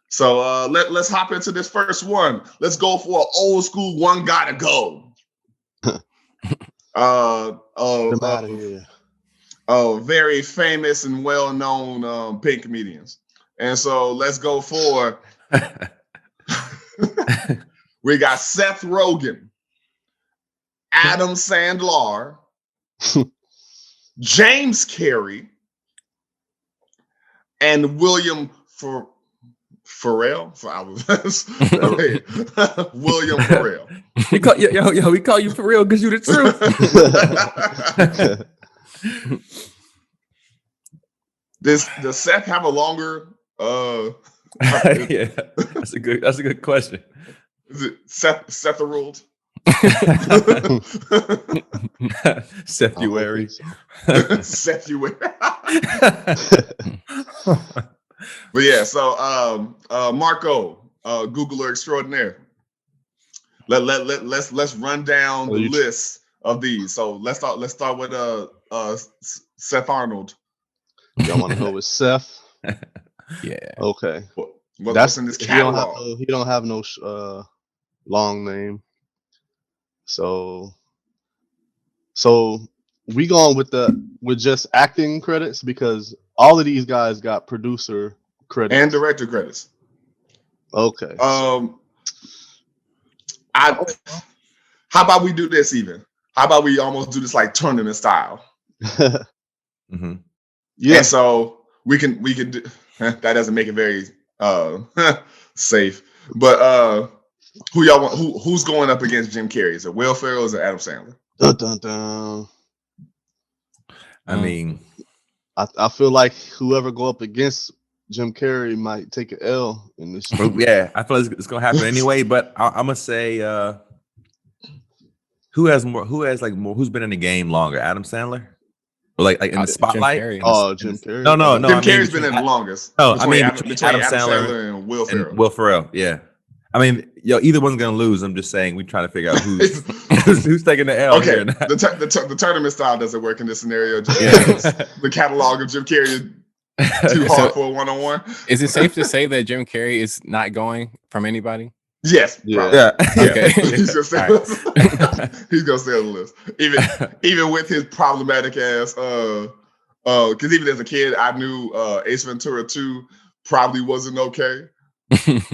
So let's hop into this first one. Let's go for an old school one gotta go. Very famous and well-known pink comedians. And so let's go for we got Seth Rogen, Adam Sandler, James Carrey, and William Ferrell. William Ferrell. We call you for real because you the truth. Does Seth have a longer? Yeah, that's a good question. Is it Seth ruled? Seth-uary. But yeah, so Marco, Googler extraordinaire. Let's run down the list of these. So let's start with Seth Arnold. Y'all want to go with Seth? Yeah. Okay. What's in this catalog? He don't have no long name. So we going with just acting credits because all of these guys got producer credits and director credits. Okay. How about we do this even? How about we almost do this like tournament style? Mm-hmm. Yeah. And so we can do that doesn't make it very safe. But who y'all want? Who's going up against Jim Carrey? Is it Will Ferrell or is it Adam Sandler? Dun, dun, dun. I mean, I feel like whoever go up against Jim Carrey might take an L in this. Yeah, I feel it's gonna happen anyway. But I'm gonna say who's been in the game longer, Adam Sandler, or like in the spotlight? Jim Carrey. No. Jim Carrey's been in the longest. No, between Adam Sandler and Will Ferrell. Will Ferrell, yeah. I mean, either one's gonna lose. I'm just saying, we trying to figure out who's taking the L. Okay, here. the tournament style doesn't work in this scenario. The catalog of Jim Carrey is too hard for a one-on-one. Is it safe to say that Jim Carrey is not going from anybody? Yes. Yeah. Okay. He's gonna stay on the list. Even with his problematic ass. Because even as a kid, I knew Ace Ventura 2 probably wasn't okay.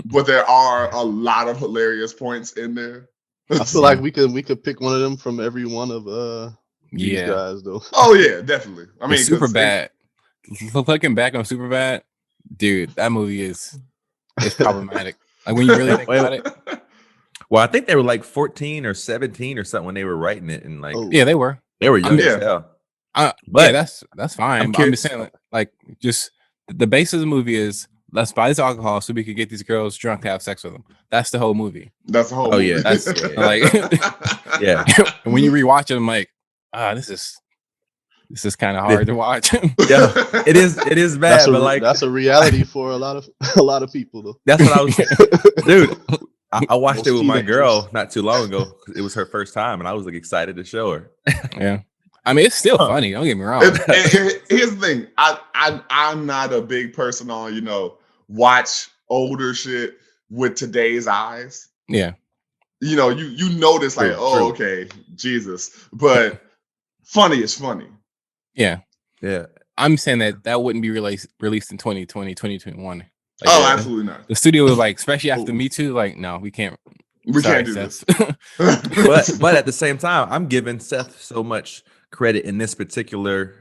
But there are a lot of hilarious points in there. I feel like we could pick one of them from every one of these guys though. Oh yeah, definitely. I mean, Super Bad. Looking back on Super Bad, dude, that movie is problematic. Like when you really think about it. Well, I think they were like 14 or 17 or something when they were writing it, and like yeah, they were young as hell. But that's fine. I'm just saying, like, just the basis of the movie is let's buy this alcohol so we could get these girls drunk to have sex with them. That's the whole movie. That's the whole movie. Yeah, that's like yeah. And when you rewatch it, I'm like, this is kind of hard to watch. Yeah, it is bad, but like that's a reality for a lot of people though. That's what I was, dude. I watched it with my girl not too long ago. It was her first time, and I was like excited to show her. Yeah, I mean it's still funny. Don't get me wrong. Here's the thing: I'm not a big person on watch older shit with today's eyes. Yeah, you notice like, true. Okay, Jesus, but funny is funny. Yeah. I'm saying that wouldn't be released in 2020, 2021. Like, absolutely not. The studio was like, especially after Me Too, like, no, we can't. We can't do this. but at the same time, I'm giving Seth so much credit in this particular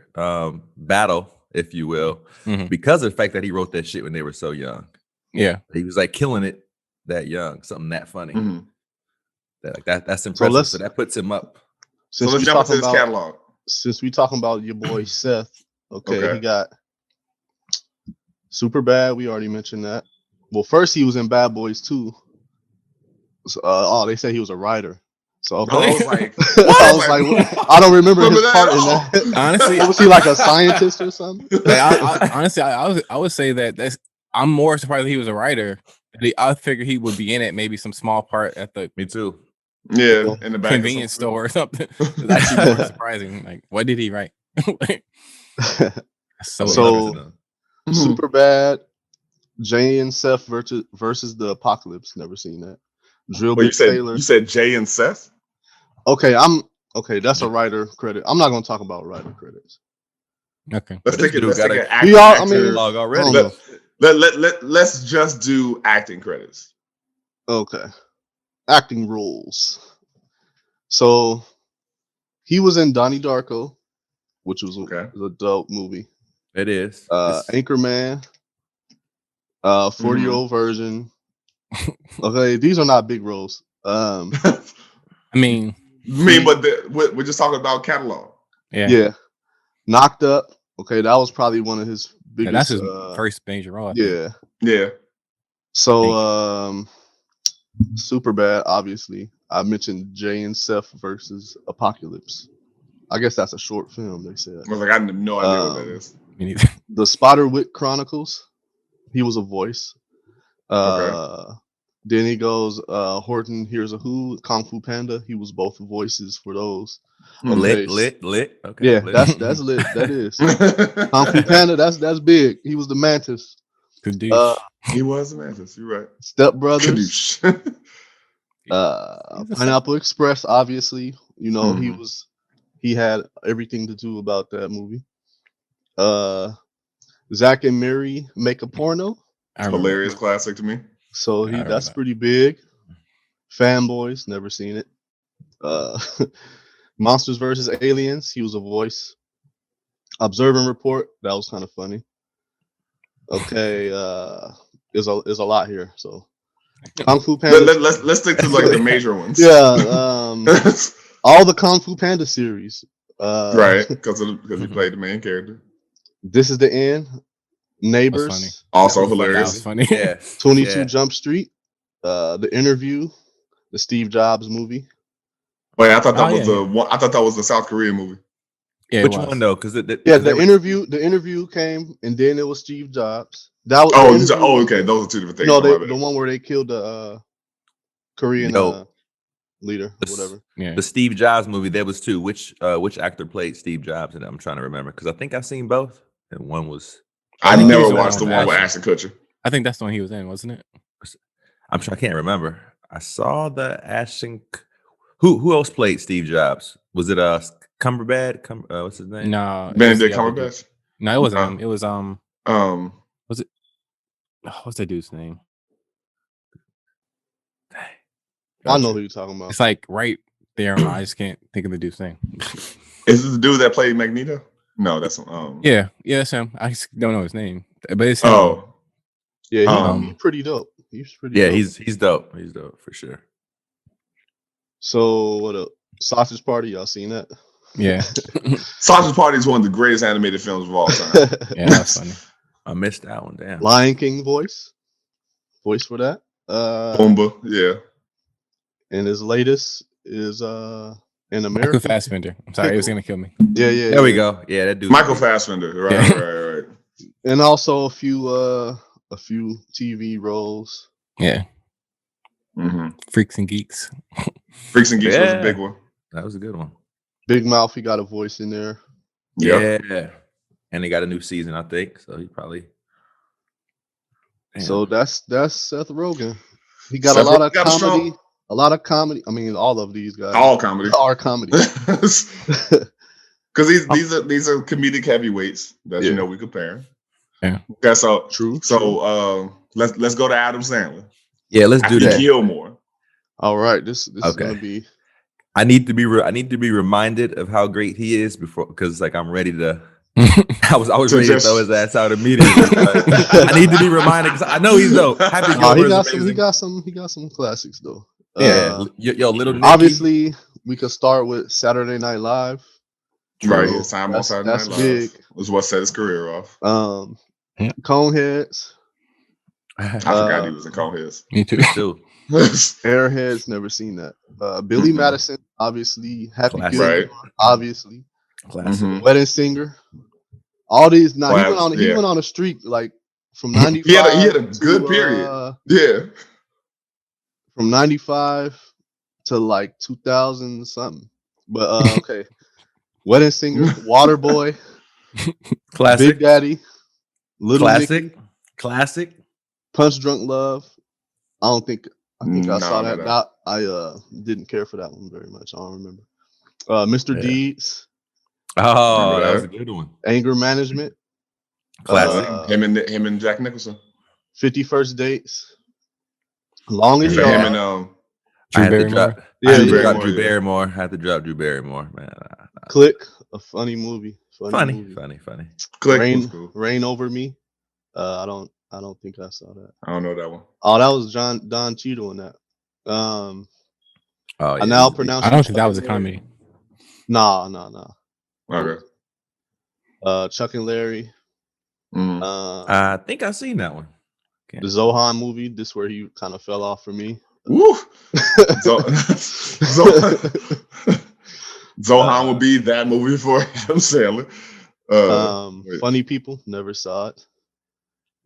battle, if you will, because of the fact that he wrote that shit when they were so young. Yeah, he was like killing it that young, something that funny. That's impressive. So that puts him up. So let's jump into this catalog. Since we talking about your boy Seth, okay, he got Superbad. We already mentioned that. Well, first he was in Bad Boys 2. So, they said he was a writer. So okay. I was like, I don't remember his part in that. Honestly, was he like a scientist or something? Honestly, I would say that I'm more surprised that he was a writer. I figured he would be in it, maybe some small part at the. Me too. Yeah, in the back convenience store or something. It's actually more surprising. Like, what did he write? So Superbad, Jay and Seth versus the Apocalypse. Never seen that. Drill Wait, Bit Taylor. you said Jay and Seth? Okay, that's a writer credit. I'm not gonna talk about writer credits. Okay. Let's take it. Let's take an We all, I actor. mean, already. Let's just do acting credits. Okay, acting roles. So he was in Donnie Darko, which was a dope movie. It is. Anchorman, 40-year-old version. Okay, these are not big roles. I mean, but we're just talking about catalog. Yeah. Knocked Up. Okay, that was probably one of his biggest. That's his first major role. Yeah. So, Super Bad. Obviously, I mentioned Jay and Seth versus Apocalypse. I guess that's a short film. They said. I was like, I have no idea what that is. Me neither. The Spiderwick Chronicles. He was a voice. Then he goes, Horton Hears a Who, Kung Fu Panda. He was both voices for those. Lit. Okay. Yeah, lit. that's lit. That is Kung Fu Panda. That's big. He was the Mantis. Kadoosh. He was the Mantis. You're right. Step Brothers. Kadoosh. Pineapple Express. Obviously, Mhm. he had everything to do about that movie. Zach and Mary Make a Porno. Hilarious classic to me. So that's pretty big. Fanboys, never seen it. Monsters vs. Aliens, he was a voice. Observe and Report, that was kind of funny. Okay, there's a lot here. So Kung Fu Panda. Let's stick to like the major ones. Yeah, all the Kung Fu Panda series. Right, because he played the main character. This Is the End. Neighbors. Also hilarious. That was funny. Yeah. 22 Jump Street. The Interview. The Steve Jobs movie. Wait, I thought that was the one. I thought that was the South Korean movie. Yeah, which one though? Because the interview. The Interview came, and then it was Steve Jobs. That was okay. Those are two different things. No, the one where they killed the Korean leader, or whatever. Yeah. The Steve Jobs movie. There was two. Which actor played Steve Jobs? And I'm trying to remember because I think I've seen both, and one was. I never watched the one with Ashton Kutcher. I think that's the one he was in, wasn't it? I'm sure I can't remember. I saw the Ashton. Who else played Steve Jobs? Was it Cumberbatch? What's his name? No, Benedict Cumberbatch. No, it wasn't him. It was Was it? What's that dude's name? I know who you're talking about. It's like right there. I just can't think of the dude's name. Is this the dude that played Magneto? No, that's yeah, that's him. I just don't know his name, but it's him. Oh, yeah, he's pretty dope. He's pretty. Yeah, dope. he's dope. He's dope for sure. So what up? Sausage Party, y'all seen that? Yeah. Sausage Party is one of the greatest animated films of all time. Yeah, that's funny. I missed that one. Damn. Lion King voice for that. Pumbaa, yeah. And his latest is in America. Michael Fassbender. I'm sorry, it was gonna kill me. Yeah. There we go. Yeah, that dude. Michael Fassbender. Right. And also a few TV roles. Yeah. Mm-hmm. Freaks and Geeks. Freaks and Geeks was a big one. That was a good one. Big Mouth, he got a voice in there. Yeah. And they got a new season, I think. So he probably. Damn. So that's Seth Rogen. He got a lot of comedy. A lot of comedy. I mean, all of these guys. All comedy. Are comedy. Because these are comedic heavyweights that we compare. Yeah. That's all true. So let's go to Adam Sandler. Yeah, let's do that. Gilmore. All right, this is gonna be. I need to be reminded of how great he is before, because like I'm ready to. I was ready to throw his ass out immediately. I need to be reminded because I know he's dope. Happy Gilmore. He got some classics though. Yeah, Little Nicky. Obviously, we could start with Saturday Night Live. Right, his time on Saturday Night Live big. Was what set his career off. Coneheads. I forgot he was in Coneheads. Me too. Airheads, never seen that. Billy Madison, obviously. Happy Gilmore, obviously. Classic. Wedding Singer. All these. Now he went on a streak like from 95. He had a good period. From 95 to like 2000 something. But okay. Wedding Singer, Waterboy, Classic. Big Daddy, Little Classic. Nicky. Classic. Punch Drunk Love. I think I saw that. No. I didn't care for that one very much. I don't remember. Mr. Deeds. Oh, that was a good one. Anger Management. Classic. Him and Jack Nicholson. 50 First Dates. Long and him Yard. and I had to drop Drew Barrymore. I had to drop Drew Barrymore, man. Click, a funny movie. Funny. Click, Rain Over Me. I don't think I saw that. I don't know that one. Oh, that was Don Cheadle in that. I don't think that was a comedy. Nah. Okay. Chuck and Larry. I think I've seen that one. The Zohan movie. This where he kind of fell off for me. Woo! Zohan would be that movie for Adam Sandler. Funny People. Never saw it.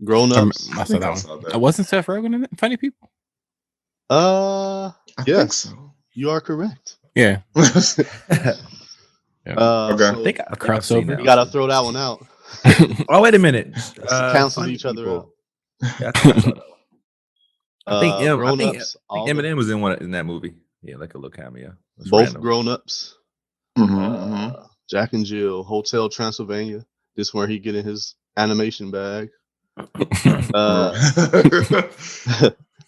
Grown Ups. I saw that one. Wasn't Seth Rogen in it? Funny People? I think so. You are correct. Yeah. Okay. So I think a crossover. You gotta throw that one out. Oh, wait a minute. Cancel each other out. Yeah, I think Eminem was in that movie. Yeah, like a little cameo. Both Grown Ups. Jack and Jill. Hotel Transylvania. This where he get in his animation bag.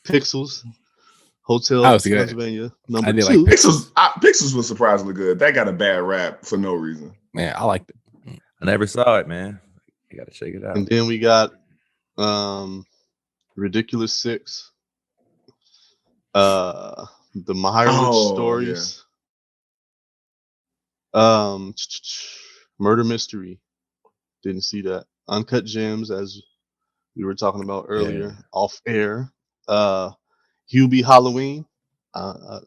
Pixels. Hotel Transylvania. Number 2. Like Pixels was surprisingly good. That got a bad rap for no reason. Man, I liked it. I never saw it, man. You gotta check it out. And then we got Ridiculous 6. The Meyerowitz Stories. Yeah. Murder Mystery. Didn't see that. Uncut Gems, as we were talking about earlier, off air. Hubie Halloween. I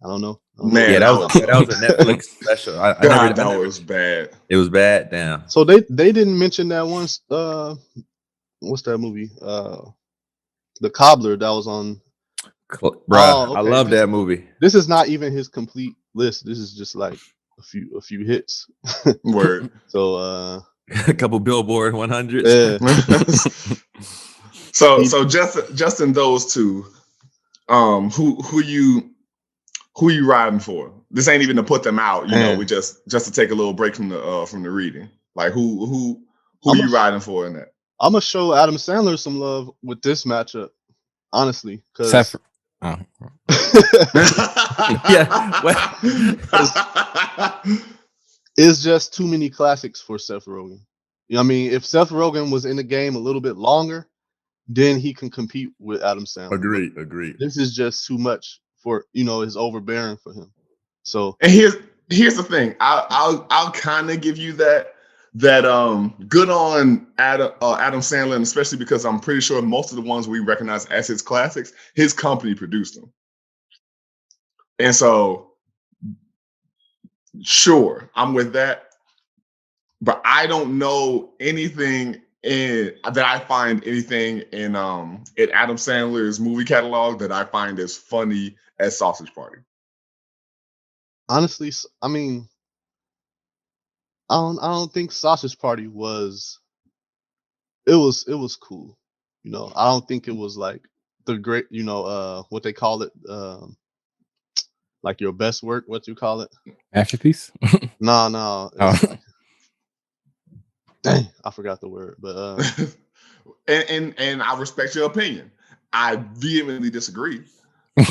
don't know. Man, that was a Netflix special. That was bad. It was bad. Damn. So they didn't mention that once. What's that movie? The Cobbler that was on. Bro, I love that movie. This is not even his complete list. This is just like a few hits. Word. So a couple Billboard 100s. Yeah. So just in those two, who you riding for? This ain't even to put them out, you know. We just to take a little break from the reading. Like who you riding for in that? I'm gonna show Adam Sandler some love with this matchup, honestly. Because it's just too many classics for Seth Rogen. You know what I mean? If Seth Rogen was in the game a little bit longer, then he can compete with Adam Sandler. Agreed. This is just too much for is overbearing for him. So, and here's the thing. I'll kind of give you that good on Adam Sandler, and especially because I'm pretty sure most of the ones we recognize as his classics, his company produced them. And so, sure, I'm with that. But I don't know anything that I find anything in Adam Sandler's movie catalog that I find as funny as Sausage Party. Honestly, I mean, I don't think Sausage Party was. It was cool, you know. I don't think it was like the great, what they call it, like your best work. What you call it? Masterpiece? No. Like, dang, I forgot the word, but and I respect your opinion. I vehemently disagree.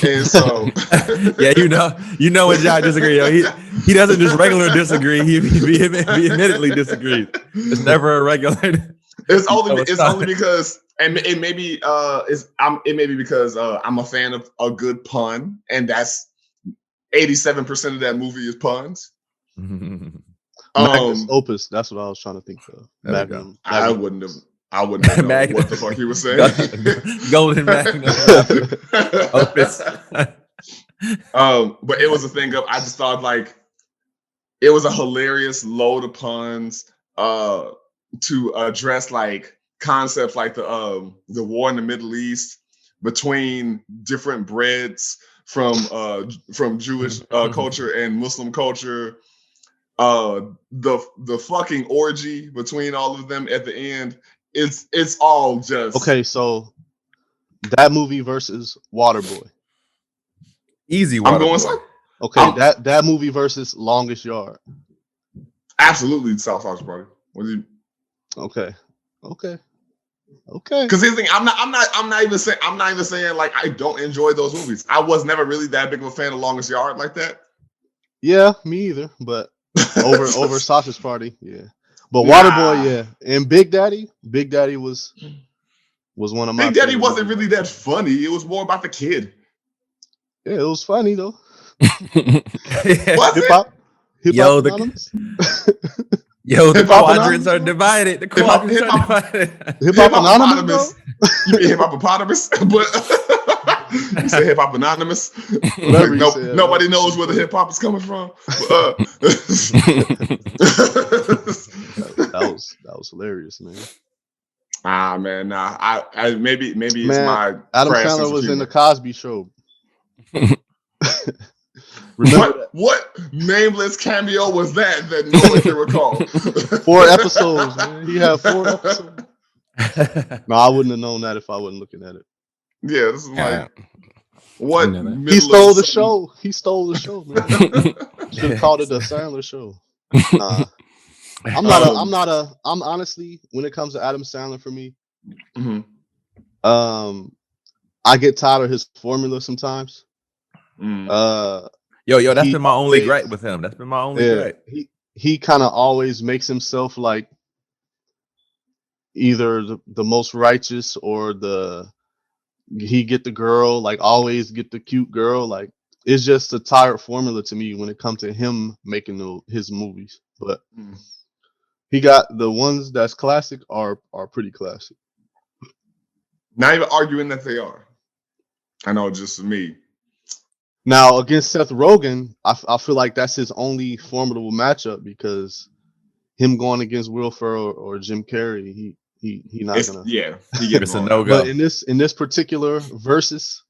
And so yeah, you know what y'all disagree. He doesn't just regular disagree. He vehemently disagrees. It's never a regular. It's only because, and it may be because I'm a fan of a good pun, and that's 87% of that movie is puns. Magnus Opus. That's what I was trying to think of. Magnum. I wouldn't have known what the fuck he was saying. Golden Magnum Opus. But it was a thing of, I just thought like it was a hilarious load of puns to address like concepts like the war in the Middle East between different breeds from Jewish culture and Muslim culture. The fucking orgy between all of them at the end, it's all just okay. So That movie versus Waterboy. Easy I'm going. Okay, that movie versus Longest Yard. Absolutely, South Sausage Party. What do you? Okay. Because here's the thing, I'm not even saying like I don't enjoy those movies. I was never really that big of a fan of Longest Yard like that. Yeah, me either. But over Sausage Party, yeah. But Waterboy, yeah, and Big Daddy was one of my. Big Daddy wasn't really that funny. It was more about the kid. Yeah, it was funny though. Hip hop Anonymous. The quadrants are divided. The quadrants are divided. Hip Hop Anonymous. You mean Hip Hopopotamus? But you say Hip Hop Anonymous. Nobody knows where the hip hop is coming from. That was hilarious, man. Man, nah. I maybe it's my Adam Sandler was in the Cosby Show. What nameless cameo was that no one can recall? 4 episodes, man. He had 4 episodes. No, I wouldn't have known that if I wasn't looking at it. Yeah, this is like what? He stole the show. He stole the show, man. Should have called it the Sandler Show. Nah. I'm honestly, when it comes to Adam Sandler for me, I get tired of his formula sometimes. Yo, that's been my only gripe with him. That's been my only gripe. He kind of always makes himself like either the most righteous or he get the girl, like always get the cute girl. Like it's just a tired formula to me when it comes to him making his movies. But he got the ones that's classic are pretty classic. Not even arguing that they are. I know, just me. Now against Seth Rogen, I feel like that's his only formidable matchup because him going against Will Ferrell or Jim Carrey, he not gonna. Yeah, he gets a no-go. But in this particular versus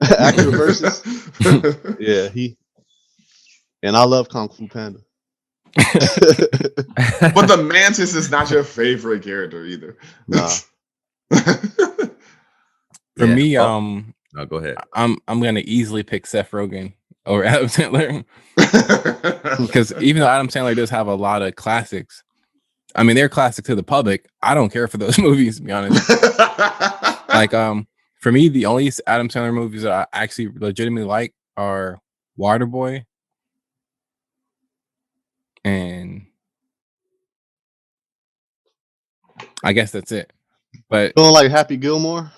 actor versus, yeah, and I love Kung Fu Panda. But the Mantis is not your favorite character either. Nah. For me, no, go ahead. I'm gonna easily pick Seth Rogen over Adam Sandler because even though Adam Sandler does have a lot of classics, I mean they're classic to the public. I don't care for those movies, to be honest. Like for me, the only Adam Sandler movies that I actually legitimately like are Waterboy and I guess that's it. But don't like Happy Gilmore.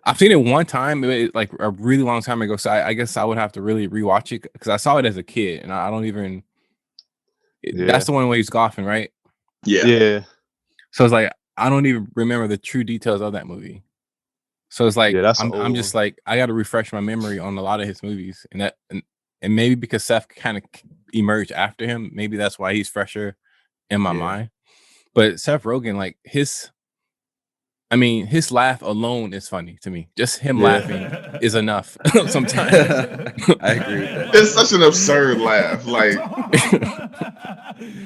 I've seen it one time, like a really long time ago. So I guess I would have to really rewatch it because I saw it as a kid, and I don't even. That's the one where he's golfing, right? Yeah. So it's like I don't even remember the true details of that movie. So it's like I'm just like I got to refresh my memory on a lot of his movies, and maybe because Seth kind of emerged after him, maybe that's why he's fresher in my mind. But Seth Rogen, like his laugh alone is funny to me. Just him laughing is enough sometimes. I agree with that. It's such an absurd laugh. Like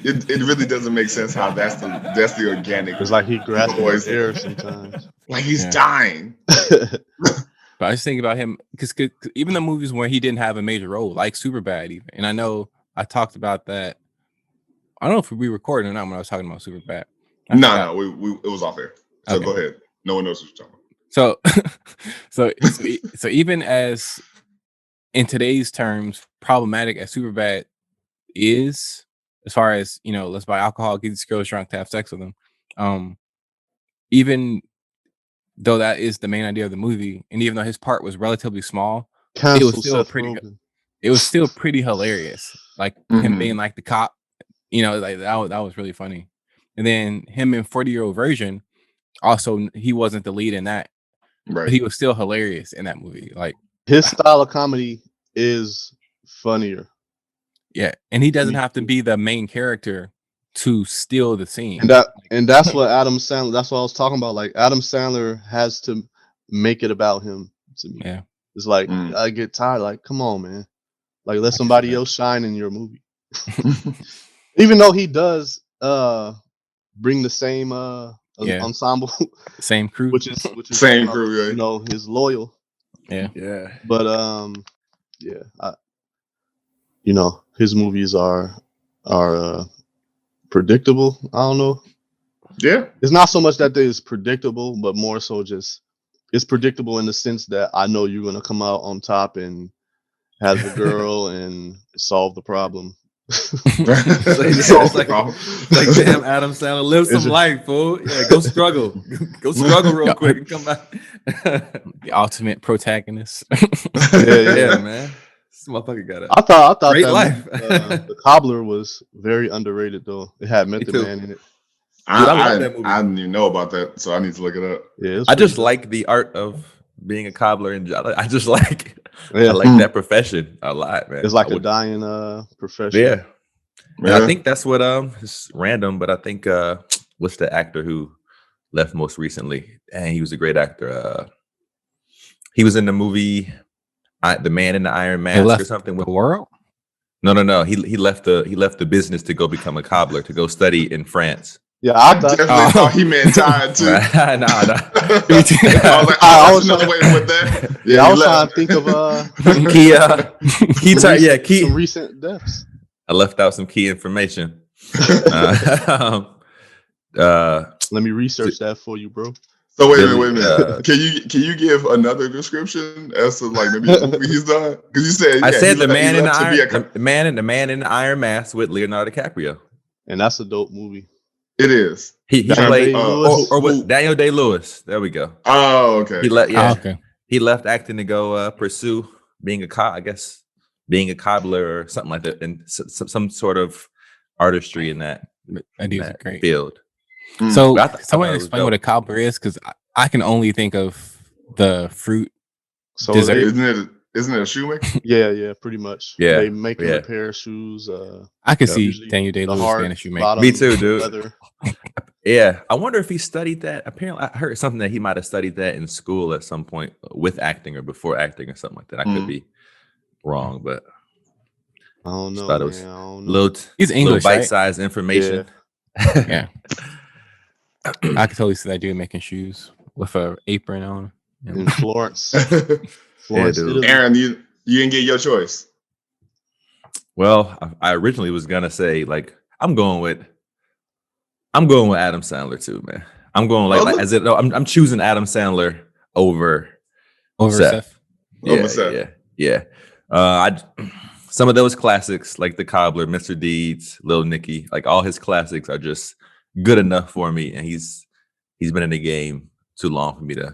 it really doesn't make sense how that's the organic. It's like he grabs his air sometimes. Like he's dying. But I just think about him because even the movies where he didn't have a major role, like Superbad, even, and I know I talked about that. I don't know if we recorded or not when I was talking about Superbad. No, it was off air. So go ahead. No one knows what you're talking about. So even as in today's terms, problematic as Superbad is, as far as let's buy alcohol, get these girls drunk to have sex with them. Even though that is the main idea of the movie, and even though his part was relatively small, it was still pretty hilarious. Like him being like the cop, like that was really funny. And then him in 40-Year-Old Virgin, also he wasn't the lead in that, right? But he was still hilarious in that movie. Like his style of comedy is funnier. Yeah, and he doesn't have to be the main character to steal the scene. And that's what Adam Sandler. That's what I was talking about. Like Adam Sandler has to make it about him. To me, yeah, it's like I get tired. Like, come on, man. Like let somebody else shine in your movie. Even though he does bring the same ensemble, Same crew. which is Same crew, you know, is loyal. Yeah. But you know, his movies are predictable. I don't know. Yeah. It's not so much that it's predictable, but more so just it's predictable in the sense that I know you're gonna come out on top and have the girl and solve the problem. It's like damn, Adam Sandler, live some life, fool. Yeah, go struggle. Go struggle real quick and come back. The ultimate protagonist. yeah, man. This motherfucker got it. I thought Great that life. The Cobbler was very underrated though. It had Method Man in it. I didn't even know about that, so I need to look it up. Yeah, I just like the art of being a cobbler, and I just like I like that profession a lot, man. It's like a dying profession. Yeah. And I think that's what it's random, but I think what's the actor who left most recently? And he was a great actor. He was in the movie The Man in the Iron Mask or something. The world? No. He left the business to go become a cobbler, to go study in France. Yeah, I definitely thought he meant tired too. No. I was another way to put that. Yeah, I was trying to think of some recent deaths. I left out some key information. Let me research that for you, bro. So wait a minute. Can you give another description as to like maybe the movie he's done? Because you said I said the man in the man in the Iron Mask with Leonardo DiCaprio, and that's a dope movie. It is. He played or with Daniel Day-Lewis. There we go. Oh, okay. He left acting to go pursue being being a cobbler or something like that, and some sort of artistry in that great field. So someone explain what a cobbler is, because I can only think of the fruit dessert. Isn't it a shoemaker? Yeah, pretty much. Yeah, they make a pair of shoes. I could see Daniel Day-Lewis being a shoemaker. Me too, dude. Yeah, I wonder if he studied that. Apparently, I heard something that he might have studied that in school at some point with acting or before acting or something like that. I could be wrong, but I don't know. Thought it was he's English, bite-sized information. Yeah. I could totally see that dude making shoes with an apron on. In Florence. Aaron, you didn't get your choice. Well, I originally was gonna say like I'm going with Adam Sandler too, man. I'm going I'm choosing Adam Sandler over Seth. Yeah. Some of those classics like The Cobbler, Mr. Deeds, Lil Nicky, like all his classics are just good enough for me, and he's been in the game too long for me to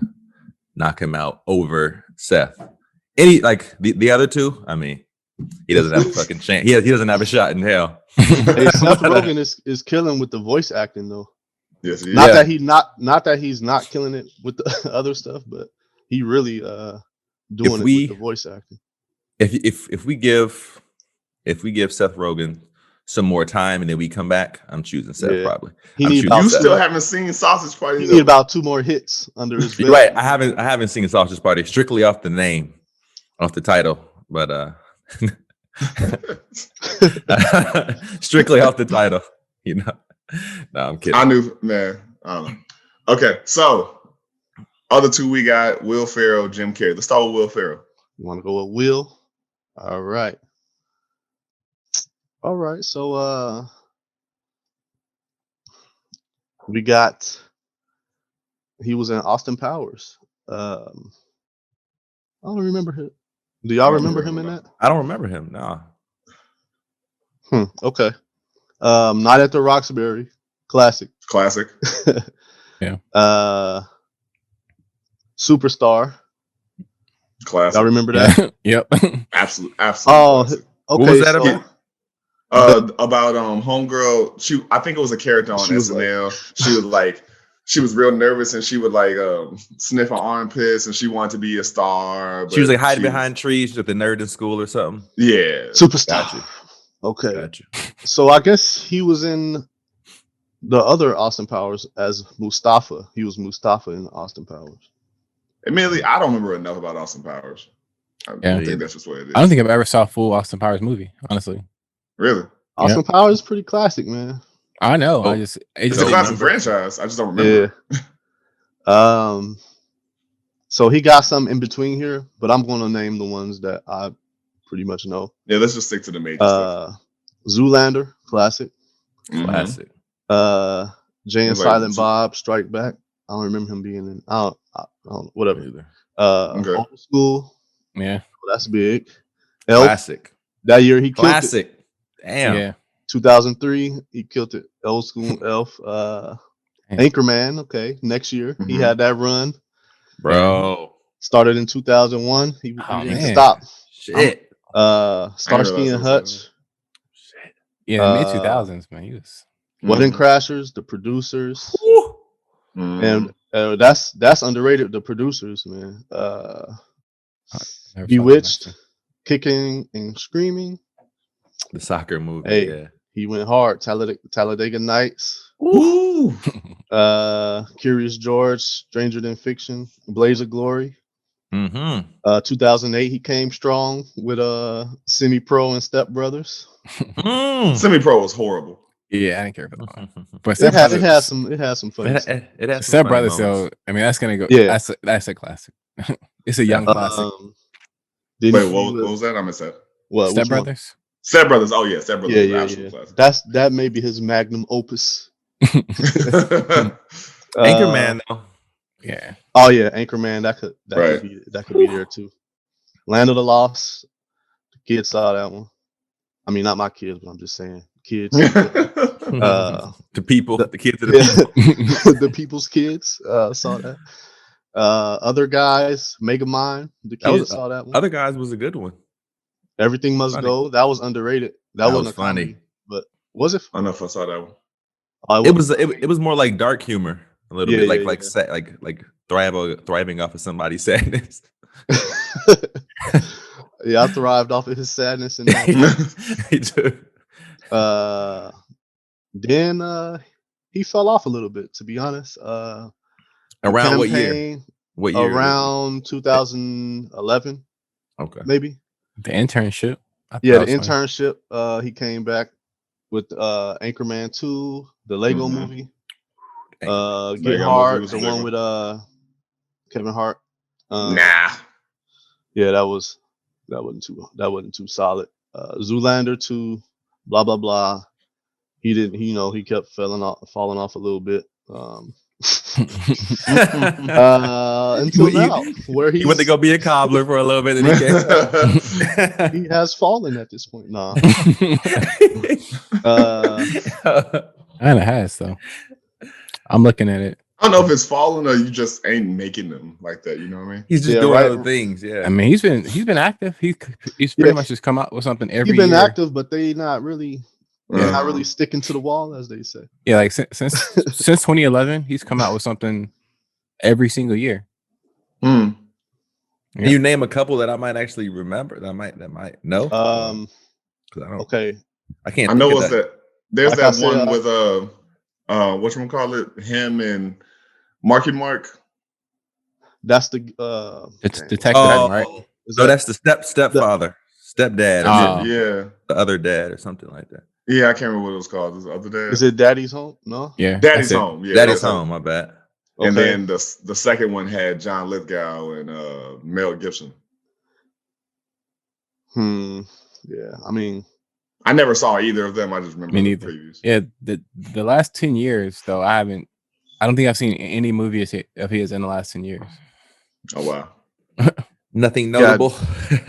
knock him out over Seth. The other two, I mean, he doesn't have a fucking chance. He doesn't have a shot in hell. Hey, Seth Rogen is killing with the voice acting though. Yes, he is. Not that he's not killing it with the other stuff, but he really doing it with the voice acting. If we give Seth Rogen some more time and then we come back, I'm choosing Seth probably. You still haven't seen Sausage Party. You need about 2 more hits under his belt. Right. I haven't seen Sausage Party strictly off the name, off the title, but strictly off the title, you know. No, I'm kidding. I knew, man. I don't know. Okay, so other two we got Will Ferrell, Jim Carrey. Let's start with Will Ferrell. You want to go with Will? All right. So we got. He was in Austin Powers. I don't remember him. Do y'all remember him in that? I don't remember him. No. Okay. Night at the Roxbury. Classic. Yeah. Superstar. Classic. Y'all remember that? Yep. Absolutely. Oh, okay. What was that about? About homegirl. I think it was a character on SNL. She was real nervous and she would sniff her armpits and she wanted to be a star. She was hiding behind trees with the nerd in school or something. Yeah. Superstar. Gotcha. Okay. Gotcha. So I guess he was in the other Austin Powers as Mustafa. He was Mustafa in Austin Powers. Admittedly, I don't remember enough about Austin Powers. I think that's just what it is. I don't think I've ever saw a full Austin Powers movie, honestly. Really? Austin Powers is pretty classic, man. I know. Oh, I just it's a classic franchise. I just don't remember. Yeah. So he got some in between here, but I'm going to name the ones that I pretty much know. Yeah, let's just stick to the major stuff. Zoolander, classic. Classic. Jay and Like, Silent Bob, Strike Back. I don't remember him being in. I don't whatever. Okay. Old School. Yeah. That's big. Elf. Classic. That year he killed Classic. it. Damn. Yeah. 2003, he killed it. Old School, Elf. Anchorman. Okay. Next year he had that run. Bro. Started in 2001. He didn't stop. Shit. Starsky and Hutch. Shit. Yeah, the mid 2000s, man. He was Wedding Crashers, The Producers. And that's underrated. The Producers, man. Bewitched, Kicking and Screaming. The soccer movie. Hey, yeah. He went hard. Talladega Nights. Woo. Curious George, Stranger Than Fiction, Blaze of Glory. 2008 he came strong with Semi Pro and Step Brothers. Semi Pro was horrible. Yeah, I didn't care for that one. But it has some funny. It has Step Brothers, though. I mean, that's gonna go. Yeah, that's a classic. It's a young classic. Wait, what was that? I missed that. What? Step Brothers. Step Brothers. Oh yeah, Step Brothers. Yeah. Classic. That may be his magnum opus. Anchorman, though. Yeah. Oh yeah, Anchorman. That could be there too. Land of the Lost. The kids saw that one. I mean, not my kids, but I'm just saying kids. The people, the kids of the people. The people's kids saw that. Other Guys, Megamind. The kids saw that one. Other Guys was a good one. Everything Must Go. That was underrated. That wasn't funny. Comedy, but was it? I don't know if I saw that one. It was more like dark humor, a little bit like thriving off of somebody's sadness. Yeah, I thrived off of his sadness and Me too. Then he fell off a little bit, to be honest. Around what year? What year? Around 2011. Okay. Maybe. The Internship. Yeah, The Internship. He came back with Anchorman 2, the Lego movie. Get Hard, the one with Kevin Hart. Nah. Yeah, that wasn't too solid. Zoolander 2, blah blah blah. He didn't. He kept falling off a little bit. Until now, where he went to go be a cobbler for a little bit, and he has fallen at this point. Nah. Kinda has though. I'm looking at it. I don't know if it's falling or you just ain't making them like that. You know what I mean? He's just doing other things. Yeah. I mean, he's been active. He's pretty much just come out with something every year. He's been active, but they not really. They're not really sticking to the wall, as they say. Yeah, like since 2011, he's come out with something every single year. Yeah. Can you name a couple that I might actually remember? That might know. Okay. I can't. I know what's that. There's like that one with whatchamacallit, him and Marky Mark. That's the it's Detective, right? So that's the stepfather, stepdad, yeah, the other dad or something like that. Yeah, I can't remember what it was called. Is the other dad? Is it Daddy's Home? No. Yeah, Daddy's Home. Yeah, Daddy's Home. My bad. And then the second one had John Lithgow and Mel Gibson. Yeah, I mean, I never saw either of them. I just remember the previews. Yeah, the last 10 years though, I don't think I've seen any movie of his in the last 10 years. Oh wow. Nothing notable.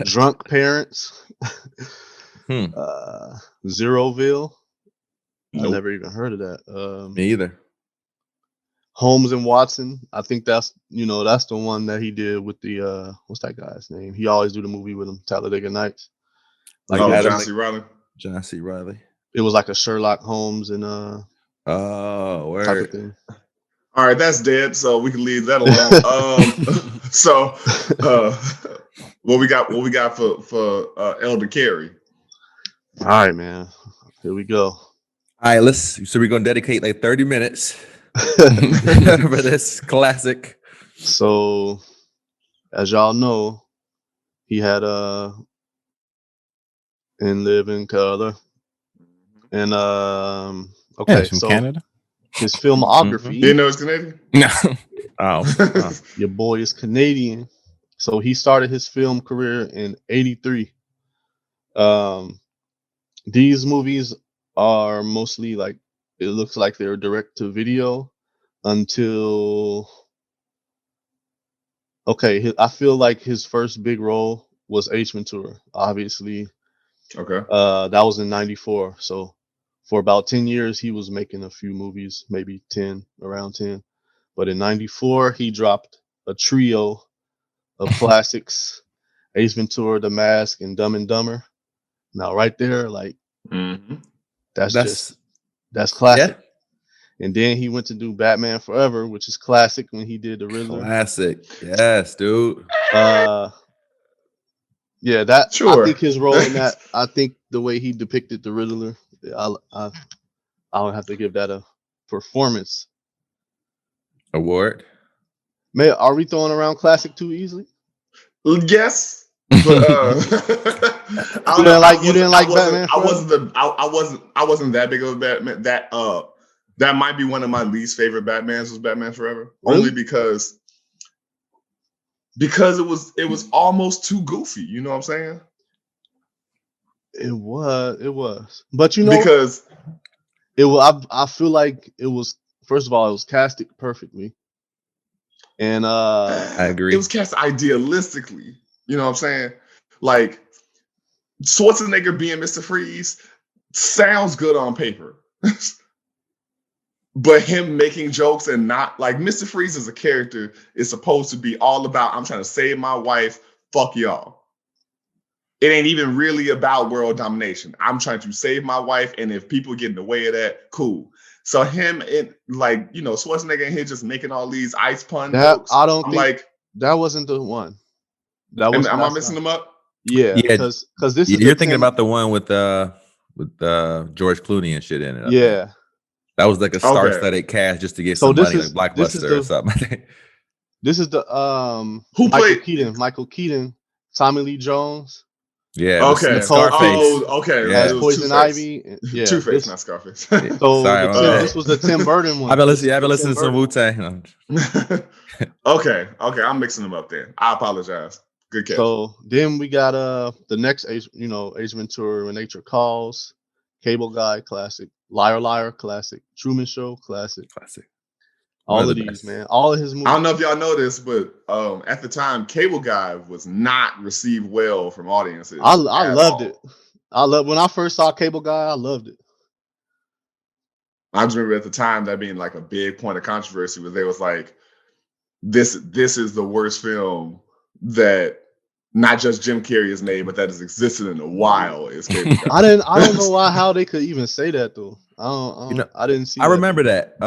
Drunk Parents. Zeroville. Nope. I never even heard of that. Me either. Holmes and Watson. I think that's the one that he did with the what's that guy's name? He always do the movie with him, Talladega Nights. Like John C. Reilly. John C. Reilly. It was like a Sherlock Holmes and word. type of thing. All right, that's dead, so we can leave that alone. So what we got for Elder Carey? All right, man. Here we go. All right, so we're gonna dedicate like 30 minutes for this classic. So, as y'all know, he had In Living Color, and Okay, from so Canada. his filmography. You didn't know it's Canadian? No. Oh, Your boy is Canadian. So he started his film career in 83. These movies are mostly like, it looks like they're direct to video until, okay, I feel like his first big role was Ace Ventura, obviously. Okay. That was in 94. So for about 10 years, he was making a few movies, maybe 10, around 10. But in 94, he dropped a trio of classics, Ace Ventura, The Mask, and Dumb and Dumber. Now, right there, like, that's classic. Yeah. And then he went to do Batman Forever, which is classic when he did the Riddler. Classic. Yes, dude. Yeah, that Sure. I think his role in that, I think the way he depicted the Riddler, I'll have to give that a performance Award. Man, are we throwing around classic too easily? Yes, but you didn't like Batman Forever? I wasn't that big of a Batman. That might be one of my least favorite Batmans was Batman Forever. Really? Only because it was almost too goofy. You know what I'm saying? It was. But you know, because it was. I feel like it was. First of all, it was casted perfectly, and I agree. It was cast idealistically. You know what I'm saying? Like Schwarzenegger being Mr. Freeze sounds good on paper. But him making jokes and not like Mr. Freeze as a character is supposed to be all about, I'm trying to save my wife, fuck y'all. It ain't even really about world domination. I'm trying to save my wife, and if people get in the way of that, cool. So him and Schwarzenegger and him just making all these ice pun jokes. I don't think like that wasn't the one. That was. Am I messing them up? Yeah, because this is. You're thinking about the one with George Clooney and shit in it. Yeah. That was like a star-studded cast just to get some money, like Blockbuster or something. This is the who played Michael Keaton, Tommy Lee Jones. Yeah. Okay. Scarface. Oh, okay. As Poison Ivy. Yeah. Two-Face, not Scarface. So this was the Tim Burton one. I've been listening to some Wu-Tang. Okay. I'm mixing them up there. I apologize. Good catch. So then we got the next Ace Ventura, When Nature Calls, Cable Guy, classic. Liar Liar, classic. Truman Show, classic. All of these, man. All of his movies. I don't know if y'all know this, but at the time, Cable Guy was not received well from audiences. I loved it. When I first saw Cable Guy, I loved it. I just remember at the time that being like a big point of controversy, where they was like, this is the worst film that not just Jim Carrey has made, but that has existed in a while. Is Cable Guy. I don't know how they could even say that though. I didn't see. I remember that.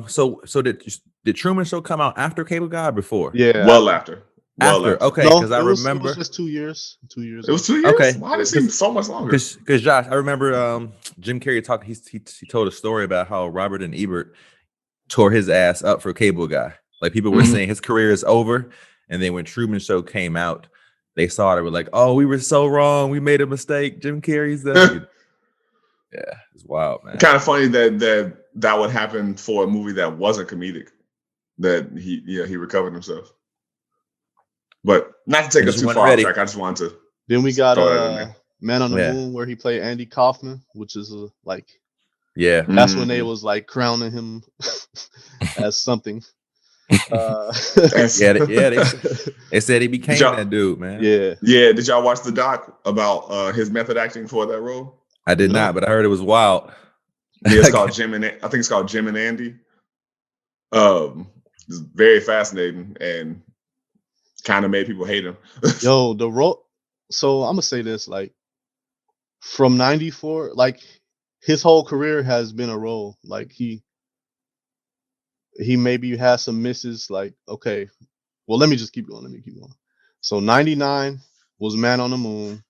So did Truman Show come out after Cable Guy or before? Yeah, well after. Okay, because I remember it was just 2 years. 2 years. It was 2 years. Okay, Why did it seem so much longer? Because Josh, I remember Jim Carrey talked. He told a story about how Robert and Ebert tore his ass up for Cable Guy. Like people were saying his career is over, and then when Truman Show came out, they saw it and were like, "Oh, we were so wrong. We made a mistake. Jim Carrey's the." Yeah, it's wild, man. Kind of funny that would happen for a movie that wasn't comedic. That he recovered himself. But not to take us too far off track, I just wanted to. Then we got Man on the Moon, where he played Andy Kaufman, which is that's when they was like crowning him as something. They said he became that dude, man. Yeah. Did y'all watch the doc about his method acting for that role? I did not, but I heard it was wild. Yeah, it's called Jim and I think it's called Jim and Andy. It's very fascinating and kind of made people hate him. Yo, the role. So I'm gonna say this, like from '94, like his whole career has been a role. Like he maybe has some misses. Like okay, well let me keep going. So '99 was Man on the Moon.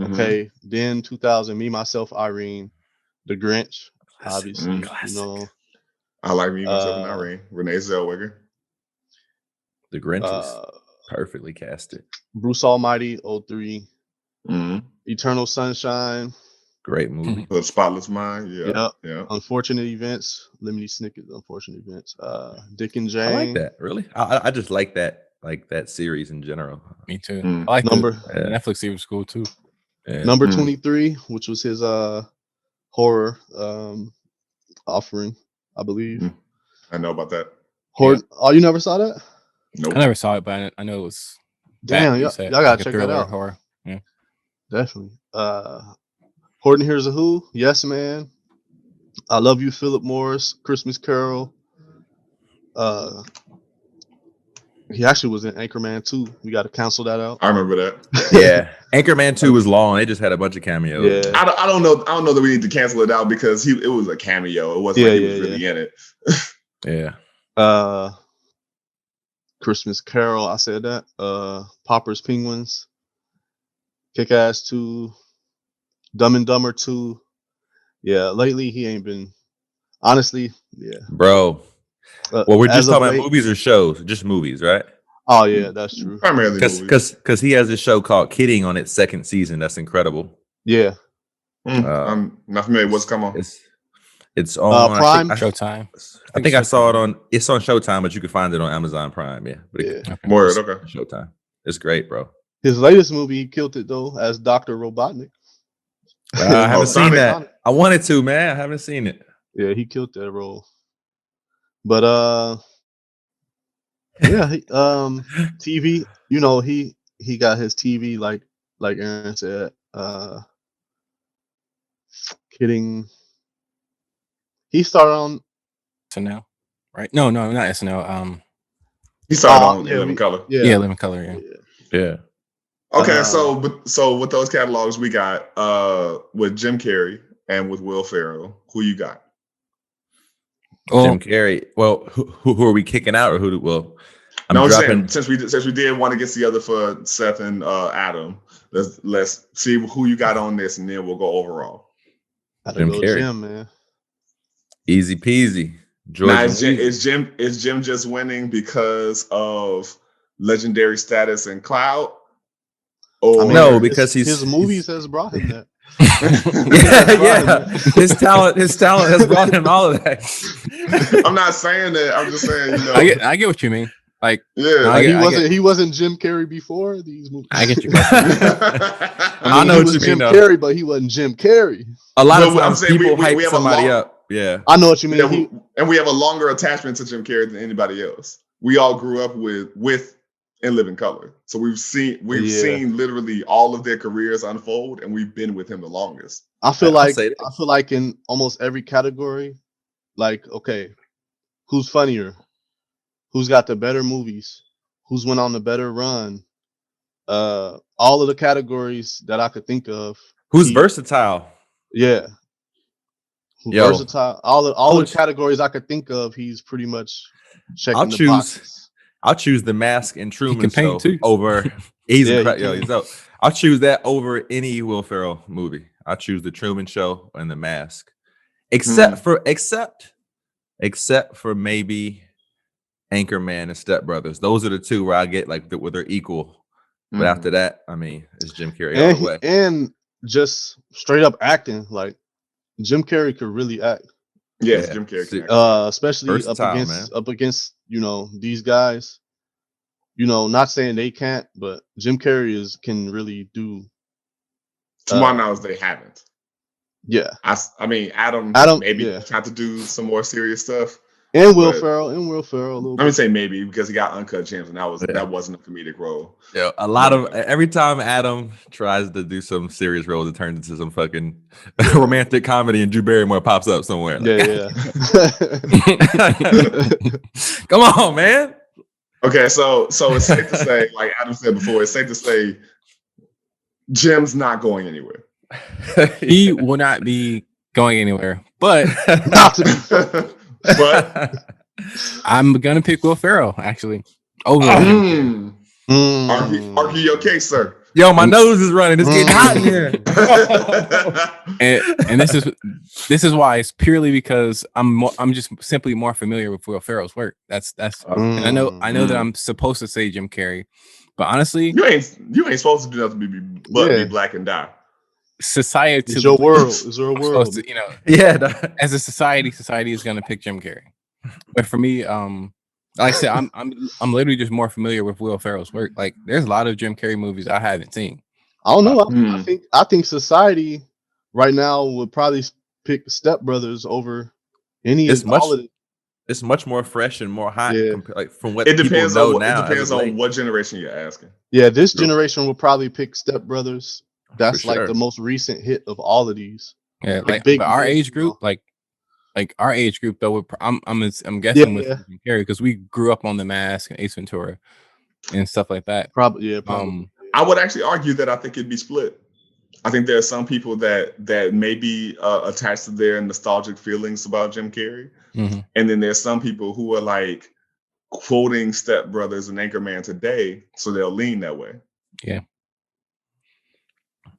Okay, then 2000, Me, Myself, Irene, The Grinch, obviously. I like Me, Myself, and Irene. Renee Zellweger. The Grinch was perfectly casted. Bruce Almighty, 03. Eternal Sunshine. Great movie. The Spotless Mind. Yeah. Unfortunate Events. Lemony Snicket's Unfortunate Events. Dick and Jane. I like that. Really, I just like that series in general. Me too. I like the Netflix series was cool too. Yeah. Number 23, which was his horror offering, I believe. I know about that. Horror. Oh, you never saw that? Nope. I never saw it, but I know it was. Damn, y'all gotta check that out. Horror. Yeah, definitely. Horton Hears a Who. Yes, Man. I Love You, Philip Morris. Christmas Carol. He actually was in Anchorman 2. We got to cancel that out. I remember that. Yeah, Anchorman 2 was long. They just had a bunch of cameos. Yeah. I don't know that we need to cancel it out because it was a cameo. It wasn't like he was really in it. Yeah. Christmas Carol. I said that. Popper's Penguins. Kick-Ass 2. Dumb and Dumber 2. Yeah, lately he ain't been. Honestly, yeah. Bro. Well, we're just talking about movies or shows? Just movies, right? Oh, yeah, that's true. Primarily movies. Because he has this show called Kidding on its second season. That's incredible. Yeah. I'm not familiar with what's come on. It's on Prime. Showtime. I think I saw it on. It's on Showtime, but you can find it on Amazon Prime. Yeah. But Okay. Showtime. It's great, bro. His latest movie, he killed it though as Dr. Robotnik. I haven't seen that. I wanted to, man. I haven't seen it. Yeah, he killed that role. But TV. You know, he got his TV like Aaron said. Kidding. He started on SNL, right? No, not SNL. He started on Living Color. Yeah, Living Color. Yeah. Okay, so with those catalogs we got with Jim Carrey and with Will Ferrell, who you got? Jim Carrey. Well, who are we kicking out, or who? Well, I'm saying since we did want to get together for Seth and Adam, let's see who you got on this, and then we'll go overall. Jim Carrey, Jim, man. Easy peasy. Now, is Jim just winning because of legendary status and clout? Or no, because his movies has brought him that. yeah. His talent has brought him all of that. I'm not saying that. I'm just saying, you know. I get what you mean. Like, he wasn't Jim Carrey before these movies. I get you. I know what you Jim mean. Carrey, but he wasn't Jim Carrey. A lot of times people hype somebody up. Yeah, I know what you mean. And we have a longer attachment to Jim Carrey than anybody else. We all grew up with In Living Color, so we've seen literally all of their careers unfold, and we've been with him the longest. I feel like in almost every category, like, okay, who's funnier? Who's got the better movies? Who's went on the better run? All of the categories that I could think of. Who's versatile? Yeah. Versatile. All the categories I could think of, he's pretty much checking the boxes. I'll choose The Mask and Truman Show too. over. I'll choose that over any Will Ferrell movie. I'll choose The Truman Show and The Mask, except for maybe Anchorman and Step Brothers. Those are the two where I get like where they're equal. But after that, I mean, it's Jim Carrey all the way. And just straight up acting, like Jim Carrey could really act. Yes, Jim Carrey. Especially up against these guys. Not saying they can't, but Jim Carrey can really do. To my knowledge, they haven't. Yeah, I mean, Adam maybe tried to do some more serious stuff. And Will Ferrell a little bit. Let me say maybe because he got Uncut Gems, and that wasn't a comedic role. Yeah, a lot of every time Adam tries to do some serious roles, it turns into some fucking romantic comedy, and Drew Barrymore pops up somewhere. Yeah. Come on, man. Okay, so it's safe to say, like Adam said before, it's safe to say Jim's not going anywhere. He will not be going anywhere, but I'm gonna pick Will Ferrell actually over. Argue your case, sir. Yo, my nose is running. It's getting hot in here. and this is why. It's purely because I'm just simply more familiar with Will Ferrell's work. That's. And I know that I'm supposed to say Jim Carrey, but honestly, you ain't supposed to do nothing but be black and die. society. It's your world. It's your world. You know, Yeah. as a society is going to pick Jim Carrey. But for me, like I said, I'm literally just more familiar with Will Ferrell's work. Like, there's a lot of Jim Carrey movies I haven't seen. I don't know. I think society right now would probably pick Step Brothers over any of all of it. It's much more fresh and more hot. Yeah. Like from what people know now. It depends on what generation you're asking. Yeah, this generation will probably pick Step Brothers. That's like the most recent hit of all of these. Yeah, like our age group, like our age group though. I'm guessing with Jim Carrey because we grew up on The Mask and Ace Ventura and stuff like that. Probably. I would actually argue that I think it'd be split. I think there are some people that may be attached to their nostalgic feelings about Jim Carrey. Mm-hmm. And then there's some people who are like quoting Step Brothers and Anchorman today, so they'll lean that way. Yeah.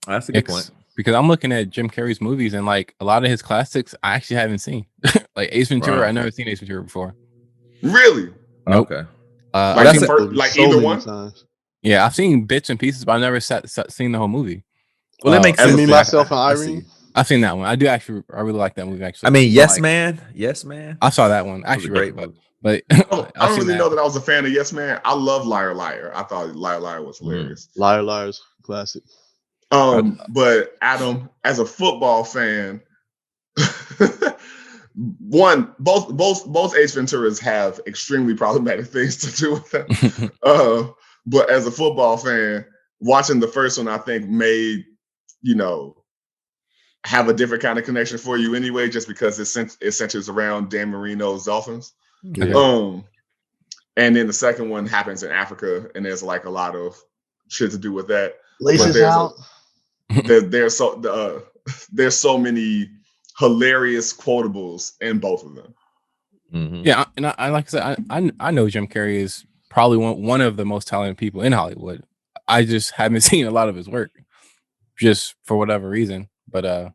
That's a good point. Because I'm looking at Jim Carrey's movies and like a lot of his classics I actually haven't seen. Like Ace Ventura, I've never seen Ace Ventura before. Really? Nope. Okay. Like either one? Times. Yeah, I've seen bits and pieces, but I've never seen the whole movie. Well, that makes sense. Me, Myself, and Irene. I've seen that one. I really like that movie. Actually, I mean, Yes Man. I saw that one. Actually, great, but I don't really know that I was a fan of Yes Man. I love Liar Liar. I thought Liar Liar was hilarious. Liar Liar's classic. But Adam, as a football fan, both Ace Venturas have extremely problematic things to do with them. But as a football fan, watching the first one, I think made, have a different kind of connection for you anyway, just because it centers around Dan Marino's Dolphins. Yeah. And then the second one happens in Africa, and there's like a lot of shit to do with that. Laces out. There's so many hilarious quotables in both of them. Mm-hmm. Yeah, and I like I said, I know Jim Carrey is probably one of the most talented people in Hollywood. I just haven't seen a lot of his work, just for whatever reason. But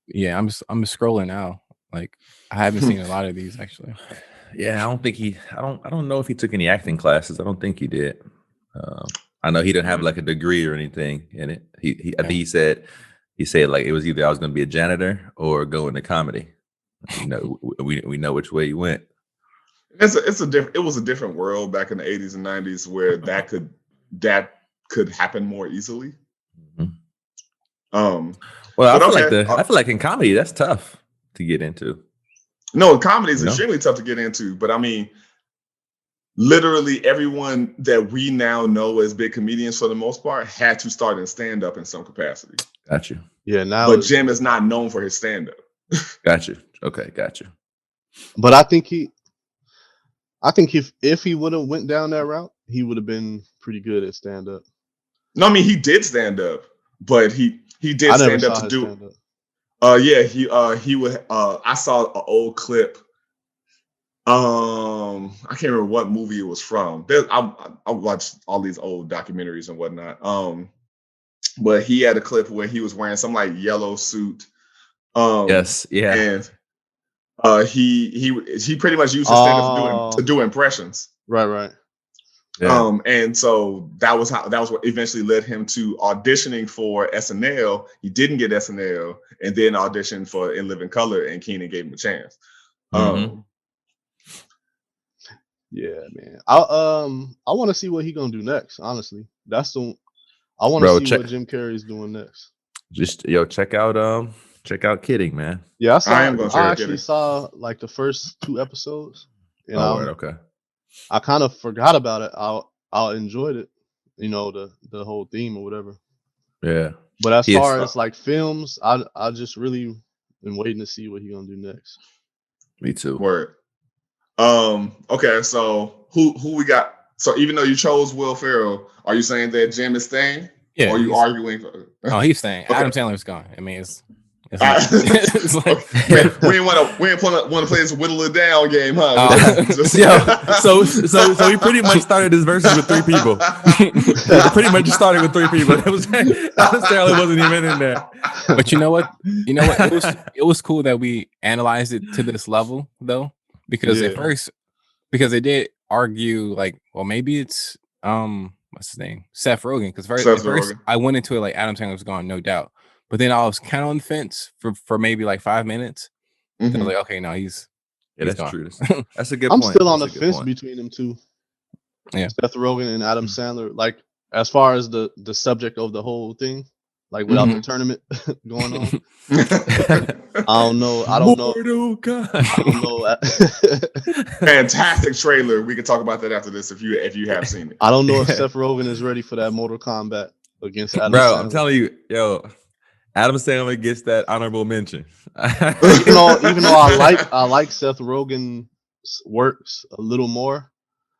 yeah, I'm scrolling now. Like, I haven't seen a lot of these actually. Yeah, I don't know if he took any acting classes. I don't think he did. I know he didn't have like a degree or anything in it. I think he said like it was either I was going to be a janitor or go into comedy. We know which way he went. It was a different world back in the 80s and 90s where that could happen more easily. Mm-hmm. I feel like in comedy that's tough to get into. No, comedy is extremely tough to get into, but I mean, literally everyone that we now know as big comedians for the most part had to start in stand-up in some capacity. Got you. Yeah, but Jim is not known for his stand-up. Got you. Okay, got you. But I think if he would have went down that route, he would have been pretty good at stand-up. No, I mean he did stand-up, but he did stand-up to do. Stand-up. He would. I saw an old clip. I can't remember what movie it was from. I watched all these old documentaries and whatnot. But he had a clip where he was wearing some like yellow suit. Yes, yeah. And he pretty much used his stand-up to do impressions. Right. Yeah. And so that was what eventually led him to auditioning for SNL. He didn't get SNL, and then auditioned for In Living Color, and Keenan gave him a chance. Mm-hmm. Yeah, man. I want to see what he gonna do next. Honestly, I want to see what Jim Carrey is doing next. Just check out Kidding, man. Yeah, I actually saw like the first 2 episodes. And okay. I kind of forgot about it. I enjoyed it, the whole theme or whatever. Yeah. But as far as like films, I just really been waiting to see what he's gonna do next. Me too. Word. Okay, so who we got? So even though you chose Will Ferrell, are you saying that Jim is staying? Yeah. Or are you arguing? Oh, he's staying. Okay. Adam Sandler's gone. I mean, it's like we didn't want to play this whittle it down game, huh? So we pretty much started this versus with 3 people. Pretty much started with 3 people. It was Adam Sandler wasn't even in there. But you know what? It was cool that we analyzed it to this level though, because at first, because they did argue like, well, maybe it's what's his name, Seth Rogen. Because Seth first Rogen. I went into it like Adam Sandler was gone, no doubt. But then I was kind of on the fence for maybe like 5 minutes. I was like, okay, no, he's that's gone. true. That's a good I'm point. still on the That's a good fence point. between them two. Yeah. Seth Rogen and Adam Sandler. Like, as far as the subject of the whole thing, like without the tournament going on. I don't know. I don't know. Fantastic trailer. We can talk about that after this if you have seen it. I don't know if Seth Rogen is ready for that Mortal Kombat against Adam Bro, Sandler. I'm telling you, Adam Sandler gets that honorable mention. even though I like Seth Rogen's works a little more,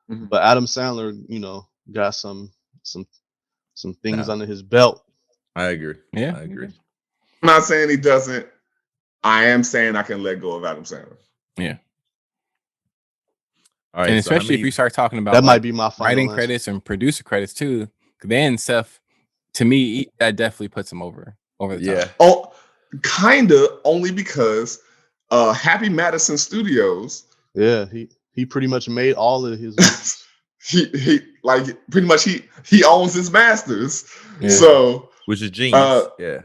but Adam Sandler, got some things under his belt. I agree. Yeah, I agree. I'm not saying he doesn't. I am saying I can let go of Adam Sandler. Yeah. All right. And especially if you start talking about that might be my final writing answer. credits and producer credits too, then Seth, to me, that definitely puts him over the top. Oh, kinda, only because Happy Madison Studios. Yeah, he pretty much made all of his. he like pretty much he owns his masters. Yeah. So which is genius. Yeah.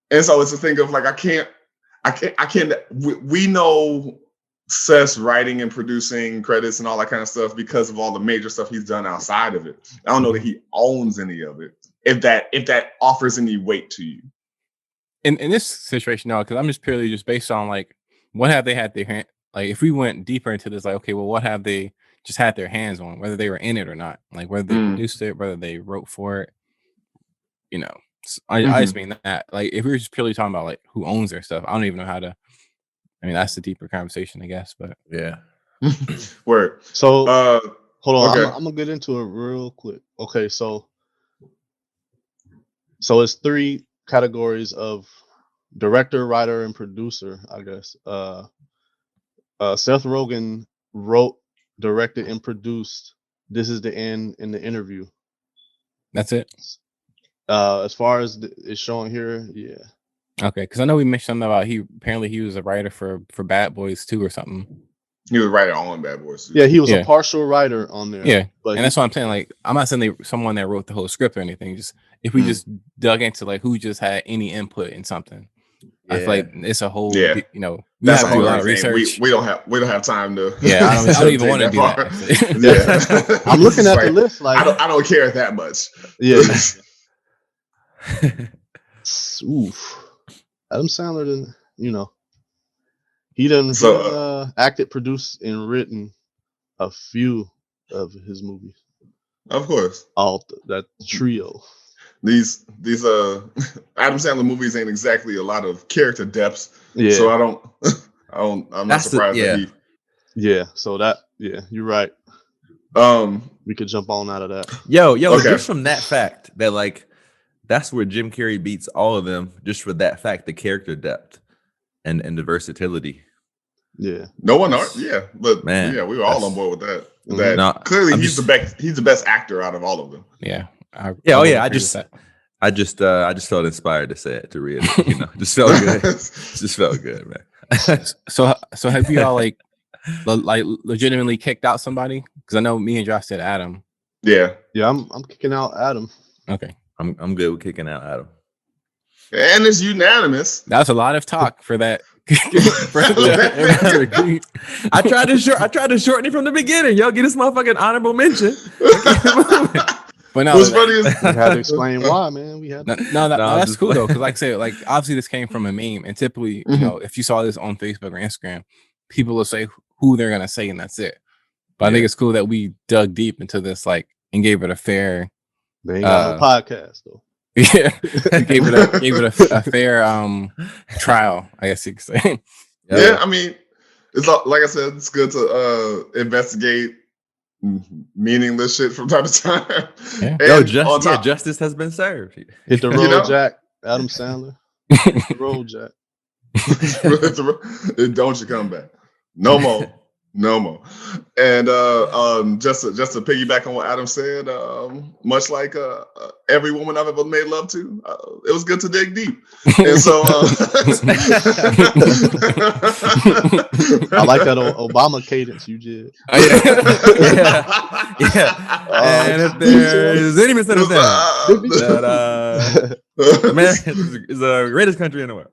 And so it's a thing of like I can't. We know Seth's writing and producing credits and all that kind of stuff because of all the major stuff he's done outside of it. I don't know that he owns any of it. If that offers any weight to you. In this situation, no, because I'm just purely just based on like what have they had their hand. Like if we went deeper into this, like okay, well, what have they just had their hands on, whether they were in it or not, like whether they produced it, whether they wrote for it, I just mean that. Like if we were just purely talking about like who owns their stuff, I don't even know how to. I mean, that's the deeper conversation, I guess. But yeah. Word. So hold on, okay. I'm gonna get into it real quick. Okay, so it's 3 categories of director, writer, and producer, I guess. Seth Rogen wrote, directed, and produced This Is the End in the Interview. That's it. As far as it's showing here, yeah. Okay, because I know we mentioned something about he was a writer for Bad Boys 2 or something. He was a writer on Bad Boys 2. Yeah, he was a partial writer on there. Yeah, but that's what I'm saying. Like, I'm not saying someone that wrote the whole script or anything. Just if we just dug into like who just had any input in something, I feel like it's a whole. We have to do a lot of research. We don't have time to. Yeah, I don't even want to do that. Yeah, I'm looking at the list. Like, I don't care that much. Yeah. Oof. Adam Sandler didn't, he done acted, produced, and written a few of his movies. Of course. All that trio. These Adam Sandler movies ain't exactly a lot of character depths. Yeah. So I'm not surprised that he. Yeah. So you're right. We could jump on out of that. Yo, just from that fact that like that's where Jim Carrey beats all of them, just for that fact, the character depth and the versatility. Yeah. No one but man, we were all on board with that. Clearly he's the best actor out of all of them. Yeah. I just felt inspired to say it, to read it, just felt good. Just felt good, man. So have you all like legitimately kicked out somebody? Because I know me and Josh said Adam. Yeah. Yeah, I'm kicking out Adam. Okay. I'm good with kicking out Adam. And it's unanimous. That's a lot of talk for that. I tried to shorten it from the beginning. Yo, get this motherfucking honorable mention. But no, what's funny is we had to explain why, man. We had no, that's cool though, because like I said, like obviously this came from a meme, and typically, if you saw this on Facebook or Instagram, people will say who they're gonna say, and that's it. But I think it's cool that we dug deep into this, like, and gave it a fair. They ain't got no podcast though. Yeah, gave it a fair trial, I guess you could say. Yeah, I mean, it's like I said, it's good to investigate meaningless shit from time to time. Yeah. Justice has been served. Hit the road, Jack. Adam Sandler. Hit the road, Jack. Don't you come back? No more. No more. And just to piggyback on what Adam said, much like every woman I've ever made love to, it was good to dig deep. And so I like that Obama cadence you did. Yeah. And if there's any misunderstanding, that man is the greatest country in the world.